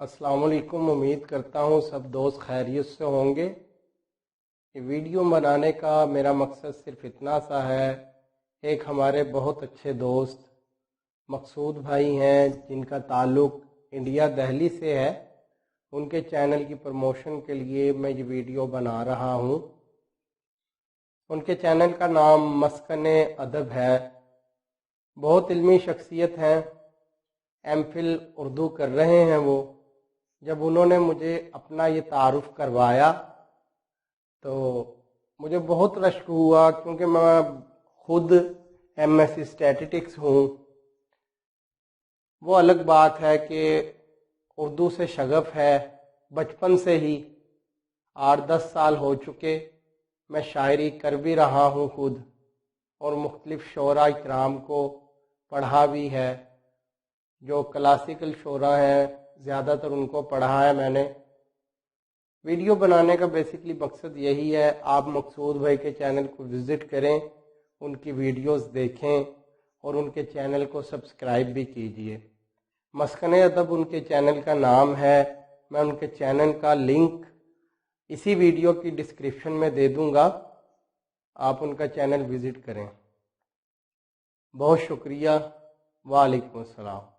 अस्सलाम वालेकुम। उम्मीद करता हूँ सब दोस्त खैरियत से होंगे। ये वीडियो बनाने का मेरा मकसद सिर्फ इतना सा है, एक हमारे बहुत अच्छे दोस्त मकसूद भाई हैं जिनका ताल्लुक़ इंडिया दिल्ली से है, उनके चैनल की प्रमोशन के लिए मैं ये वीडियो बना रहा हूँ। उनके चैनल का नाम मस्कने अदब है। बहुत इल्मी शख्सियत हैं, एमफिल उर्दू कर रहे हैं वो। जब उन्होंने मुझे अपना ये तारुफ करवाया तो मुझे बहुत रश्क हुआ, क्योंकि मैं खुद एमएससी स्टैटिस्टिक्स हूँ। वो अलग बात है कि उर्दू से शगफ है बचपन से ही। 8-10 साल हो चुके, मैं शायरी कर भी रहा हूँ खुद, और मुख्तलिफ शोरा इकराम को पढ़ा भी है। जो क्लासिकल शोरा हैं ज़्यादातर उनको पढ़ा है मैंने। वीडियो बनाने का बेसिकली मकसद यही है, आप मकसूद भाई के चैनल को विज़िट करें, उनकी वीडियोस देखें और उनके चैनल को सब्सक्राइब भी कीजिए। मस्कने अदब उनके चैनल का नाम है। मैं उनके चैनल का लिंक इसी वीडियो की डिस्क्रिप्शन में दे दूंगा, आप उनका चैनल विज़िट करें। बहुत शुक्रिया। वालेकुम अस्सलाम।